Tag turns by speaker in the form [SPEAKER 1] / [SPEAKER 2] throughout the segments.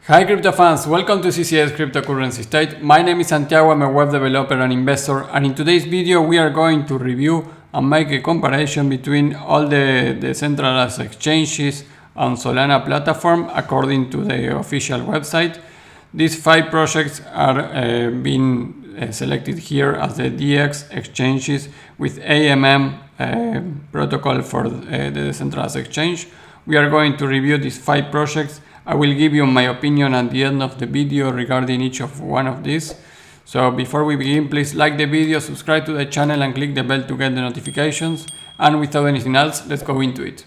[SPEAKER 1] Hi crypto fans, welcome to CCS Cryptocurrency State. My name is Santiago, I'm a web developer and investor, and in today's video we are going to review and make a comparison between all the decentralized exchanges on Solana platform according to the official website. These 5 projects are being selected here as the DX exchanges with AMM protocol for the decentralized exchange. We are going to review these 5 projects. I will give you my opinion at the end of the video regarding each of one of these. So before we begin, please like the video, subscribe to the channel and click the bell to get the notifications. And without anything else, let's go into it.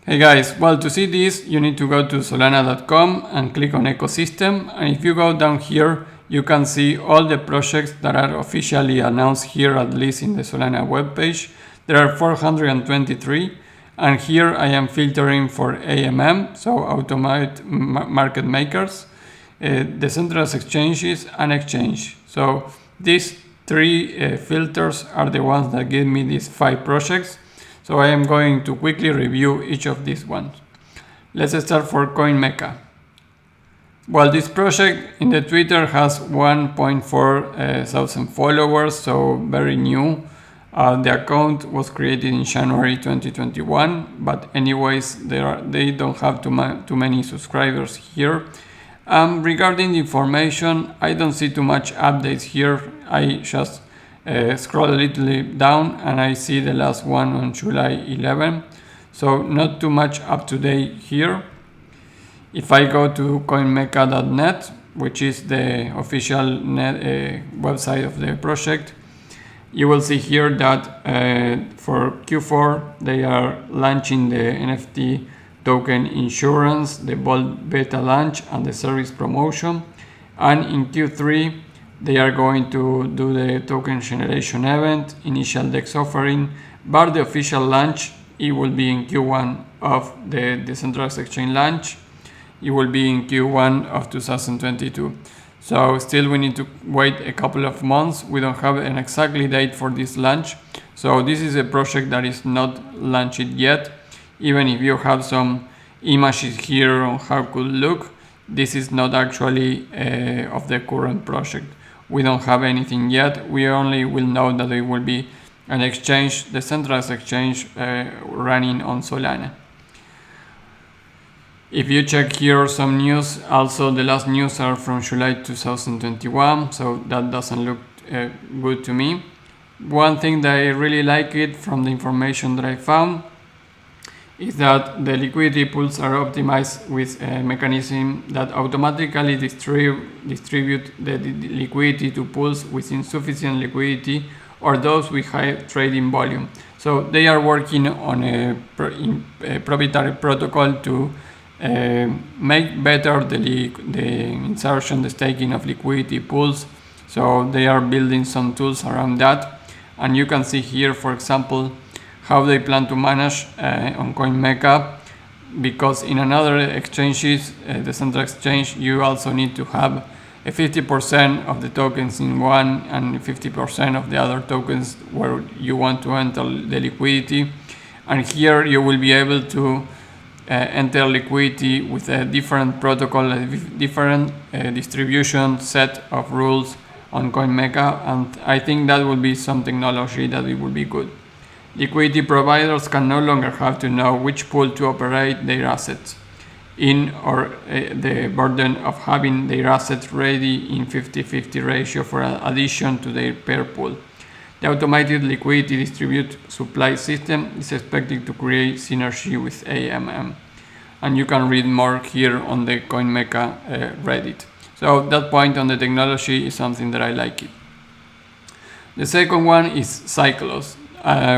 [SPEAKER 1] Hey guys, well, to see this you need to go to solana.com and click on ecosystem, and if you go down here you can see all the projects that are officially announced here, at least in the Solana webpage. There are 423, and here I am filtering for AMM, so automated market makers, decentralized exchanges and exchange. So these 3 filters are the ones that give me these 5 projects. So I am going to quickly review each of these ones. Let's start for CoinMecha. Well, this project in the Twitter has 1.4 thousand followers, so very new. The account was created in January 2021, but anyways, they don't have too many subscribers here. Regarding the information, I don't see too much updates here. I just scroll a little down and I see the last one on July 11, so not too much up to date here. If I go to coinmecha.net, which is the official website of the project, you will see here that for Q4 they are launching the NFT token insurance, the Bolt beta launch and the service promotion, and in Q3 they are going to do the token generation event, initial DEX offering, but the official launch, it will be in Q1 of the decentralized exchange launch. It will be in Q1 of 2022. So still we need to wait a couple of months. We don't have an exactly date for this launch. So this is a project that is not launched yet. Even if you have some images here on how it could look, this is not actually of the current project. We don't have anything yet. We only will know that it will be an exchange, the decentralized exchange running on Solana. If you check here some news, also the last news are from July 2021, so that doesn't look good to me. One thing that I really like it from the information that I found is that the liquidity pools are optimized with a mechanism that automatically distribute the liquidity to pools with insufficient liquidity or those with high trading volume. So they are working on a proprietary protocol to make better the insertion, the staking of liquidity pools. So they are building some tools around that, and you can see here, for example, how they plan to manage on CoinMecha, because in another exchanges, the central exchange, you also need to have a 50% of the tokens in one and 50% of the other tokens where you want to enter the liquidity. And here you will be able to enter liquidity with a different protocol, a different distribution set of rules on CoinMecha, and I think that will be some technology that it will be good. Liquidity providers can no longer have to know which pool to operate their assets in, or the burden of having their assets ready in 50-50 ratio for addition to their pair pool. The automated liquidity distribute supply system is expected to create synergy with AMM. And you can read more here on the CoinMecha Reddit. So that point on the technology is something that I like it. The second one is Cyclos.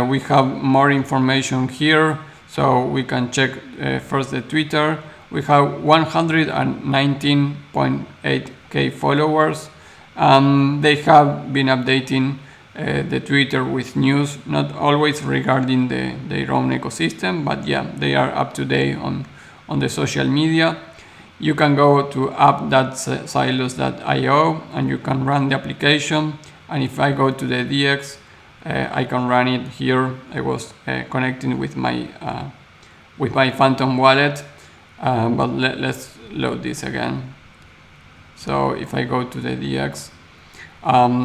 [SPEAKER 1] We have more information here, so we can check first the Twitter. We have 119.8k followers. They have been updating the Twitter with news, not always regarding their own ecosystem, but yeah, they are up to date on the social media. you can go to app.silos.io and you can run the application. And if I go to the DX, I can run it here. I was connecting with my Phantom wallet, but let's load this again. So if I go to the DX,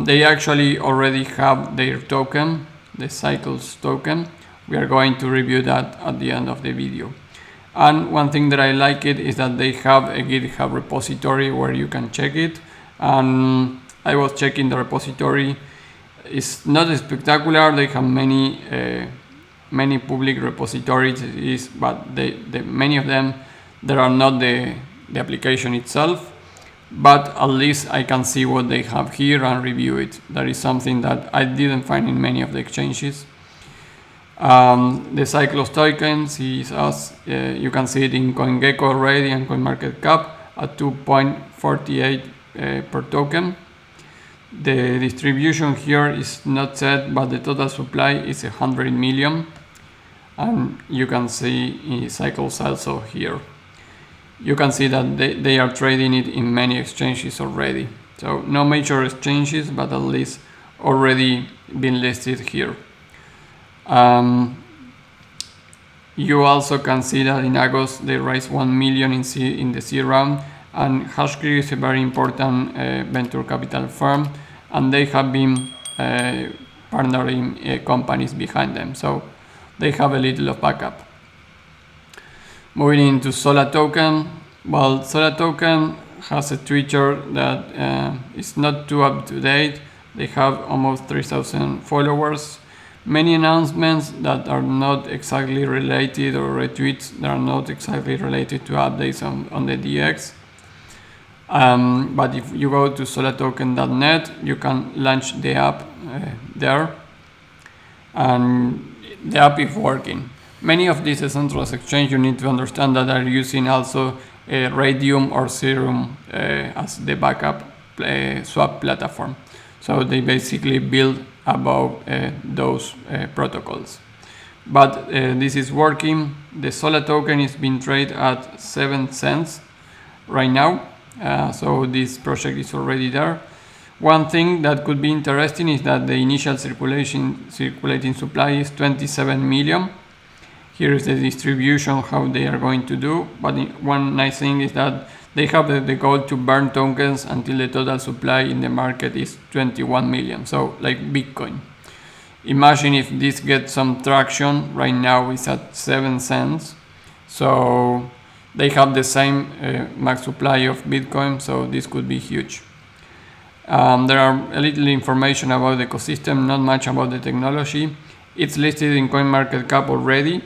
[SPEAKER 1] they actually already have their token, the Cycles token. We are going to review that at the end of the video. And one thing that I like it is that they have a GitHub repository where you can check it. And I was checking the repository. It's not spectacular. They have many public repositories, but many of them, there are not the application itself. But at least I can see what they have here and review it. That is something that I didn't find in many of the exchanges. The Cycles tokens is you can see it in CoinGecko already and CoinMarketCap at 2.48 per token. The distribution here is not set, but the total supply is 100 million. And you can see in Cycles also here. You can see that they are trading it in many exchanges already. So no major exchanges, but at least already been listed here. You also can see that in August they raised 1 million in the C round, and Hashgraph is a very important venture capital firm, and they have been partnering companies behind them, so they have a little of backup. Moving into Sola token, well, Sola token has a Twitter that is not too up to date. They have almost 3,000 followers. Many announcements that are not exactly related, or retweets that are not exactly related to updates on the DX. But if you go to solatoken.net, you can launch the app there, and the app is working. Many of these decentralized exchanges, you need to understand that are using also Raydium or Serum as the backup swap platform. So they basically build above those protocols. But this is working. The Sola token is being traded at 7 cents right now. So this project is already there. One thing that could be interesting is that the initial circulating supply is 27 million. Here is the distribution, how they are going to do. But one nice thing is that they have the goal to burn tokens until the total supply in the market is 21 million. So like Bitcoin. Imagine if this gets some traction. Right now it's at 7 cents. So they have the same max supply of Bitcoin. So this could be huge. There are a little information about the ecosystem, not much about the technology. It's listed in CoinMarketCap already.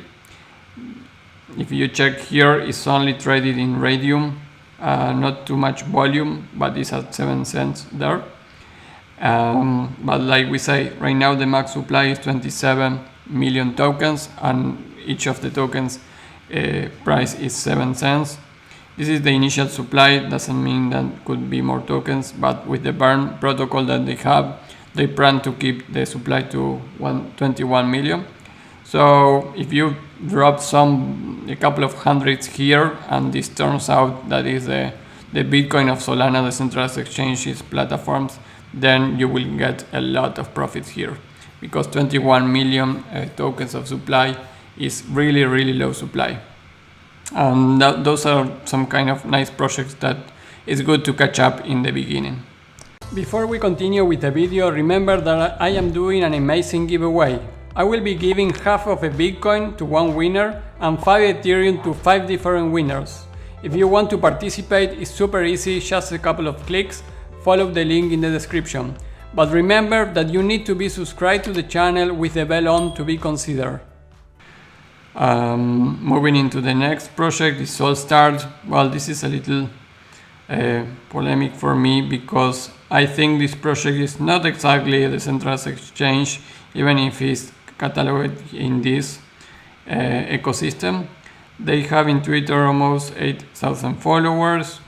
[SPEAKER 1] If you check here, it's only traded in Raydium. Not too much volume, but it's at 7 cents there. But like we say, right now the max supply is 27 million tokens, and each of the tokens price is 7 cents. This is the initial supply. Doesn't mean that could be more tokens, but with the burn protocol that they have, they plan to keep the supply to 21 million. So if you drop a couple of hundreds here, and this turns out that is the Bitcoin of Solana decentralized exchanges platforms, then you will get a lot of profits here, because 21 million tokens of supply is really, really low supply. And those are some kind of nice projects that is good to catch up in the beginning. Before we continue with the video, remember that I am doing an amazing giveaway. I will be giving half of a Bitcoin to one winner and 5 Ethereum to 5 different winners. If you want to participate, it's super easy, just a couple of clicks. Follow the link in the description. But remember that you need to be subscribed to the channel with the bell on to be considered. Moving into the next project is SolStart. Well, this is a little polemic for me, because I think this project is not exactly a decentralized exchange, even if it's cataloged in this ecosystem. They have in Twitter almost 8,000 followers,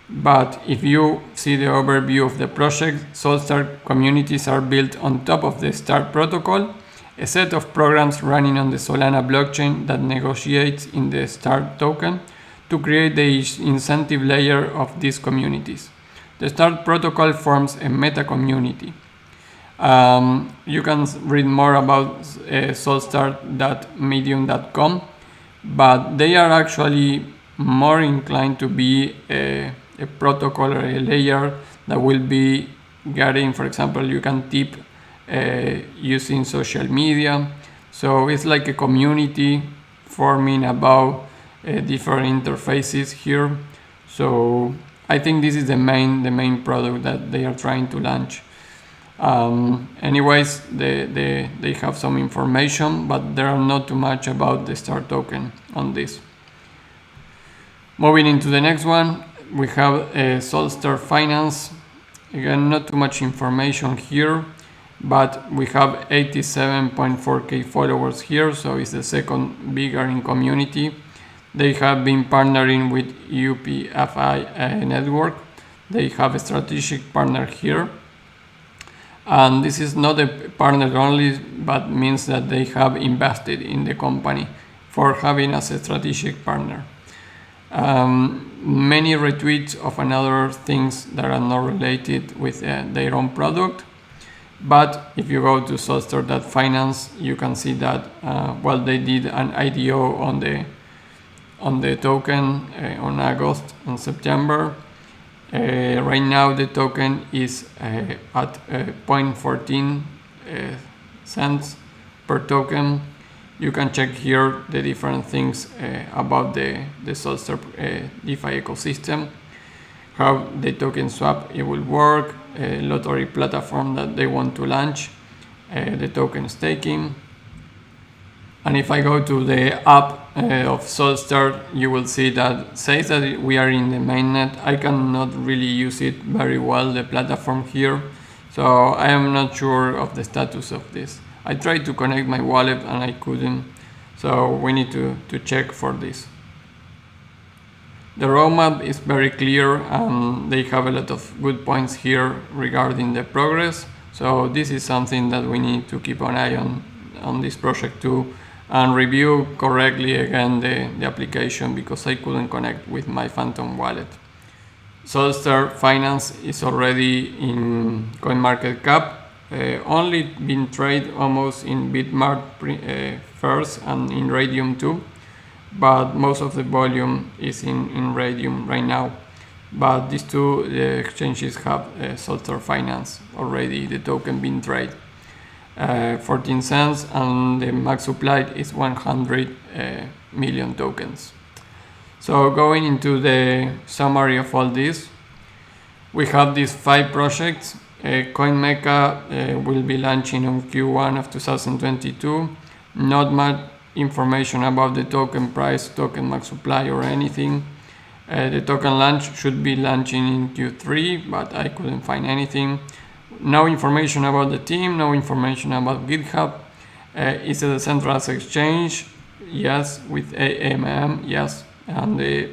[SPEAKER 1] but if you see the overview of the project, SolStart communities are built on top of the Start protocol, a set of programs running on the Solana blockchain that negotiates in the Start token to create the incentive layer of these communities. The Start protocol forms a meta community. You can read more about solstart.medium.com, but they are actually more inclined to be a protocol or a layer that will be getting, for example, you can tip using social media. So it's like a community forming about different interfaces here. So I think this is the main product that they are trying to launch. Anyways, they have some information, but there are not too much about the Start token on this. Moving into the next one, we have Solstart Finance. Again, not too much information here, but we have 87.4k followers here, so it's the second bigger in community. They have been partnering with UPFI network. They have a strategic partner here. And this is not a partner only, but means that they have invested in the company for having as a strategic partner. Many retweets of another things that are not related with their own product. But if you go to Solstart.finance, you can see that well, they did an IDO on the token on August and September. Right now the token is at 0.14 cents per token. You can check here the different things about the Solstart DeFi ecosystem, how the token swap it will work, a lottery platform that they want to launch, the token staking. And if I go to the app of Solstart, you will see that says that we are in the mainnet. I cannot really use it very well, the platform here, so I am not sure of the status of this. I tried to connect my wallet and I couldn't, so we need to check for this. The roadmap is very clear and they have a lot of good points here regarding the progress, so this is something that we need to keep an eye on this project too, and review correctly again the application, because I couldn't connect with my Phantom wallet. Solstart Finance is already in CoinMarketCap, only been traded almost in Bitmart first and in Raydium too, but most of the volume is in Raydium right now. But these two exchanges have Solstart Finance already, the token being traded. 14 cents, and the max supply is 100 million tokens. So going into the summary of all this, we have these 5 projects. CoinMecha will be launching on Q1 of 2022. Not much information about the token price, token max supply or anything. The token launch should be launching in Q3, but I couldn't find anything. No information about the team, no information about GitHub. It's a decentralized exchange, yes, with AMM, yes, and the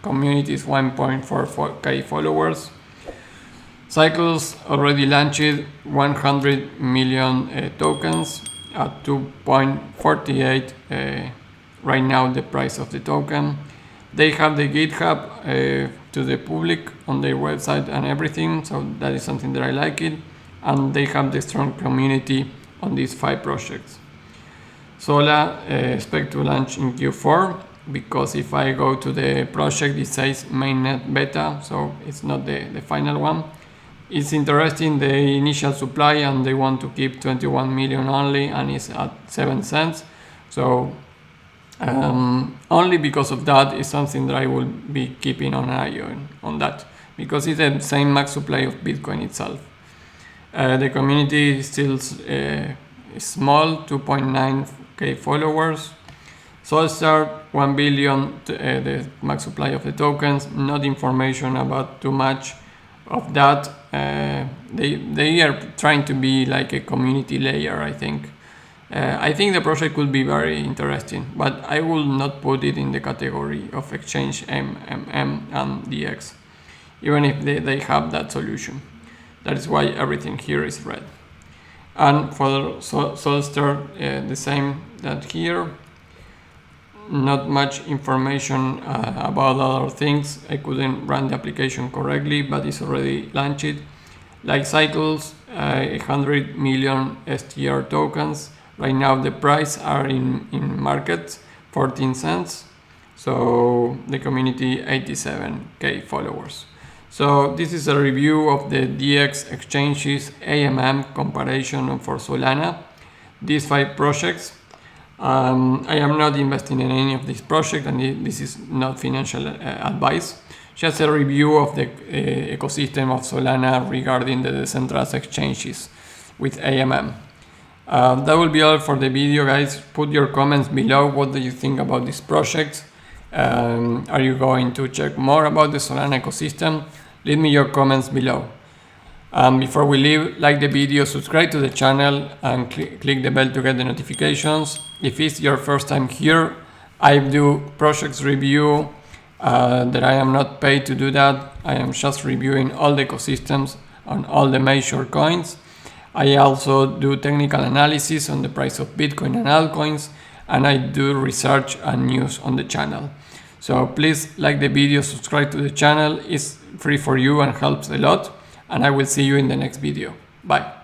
[SPEAKER 1] community is 1.44k followers. Cycles already launched 100 million tokens at 2.48 right now the price of the token. They have the GitHub to the public on their website and everything, so that is something that I like it. And they have the strong community on these 5 projects. Sola expect to launch in Q4, because if I go to the project it says mainnet beta, so it's not the final one. It's interesting, the initial supply, and they want to keep 21 million only, and it's at 7 cents. So only because of that is something that I will be keeping an eye on that, because it's the same max supply of Bitcoin itself. The community is still small, 2.9k followers. Solstart 1 billion, the max supply of the tokens. Not information about too much of that. They are trying to be like a community layer, I think. I think the project could be very interesting, but I will not put it in the category of exchange MMM and DX, even if they have that solution. That is why everything here is red. And for Solstart, the same that here. not much information about other things. I couldn't run the application correctly, but it's already launched. Like Cycles, 100 million STR tokens. Right now the price are in market 14 cents. So the community 87k followers. So this is a review of the DX exchanges AMM comparison for Solana. These 5 projects. I am not investing in any of these projects, and this is not financial advice. Just a review of the ecosystem of Solana regarding the decentralized exchanges with AMM. That will be all for the video, guys. Put your comments below. What do you think about this project? Are you going to check more about the Solana ecosystem? Leave me your comments below. Before we leave, like the video, subscribe to the channel, and click the bell to get the notifications. If it's your first time here, I do projects review that I am not paid to do that. I am just reviewing all the ecosystems on all the major coins. I also do technical analysis on the price of Bitcoin and altcoins, and I do research and news on the channel. So please like the video, subscribe to the channel. It's free for you and helps a lot. And I will see you in the next video. Bye.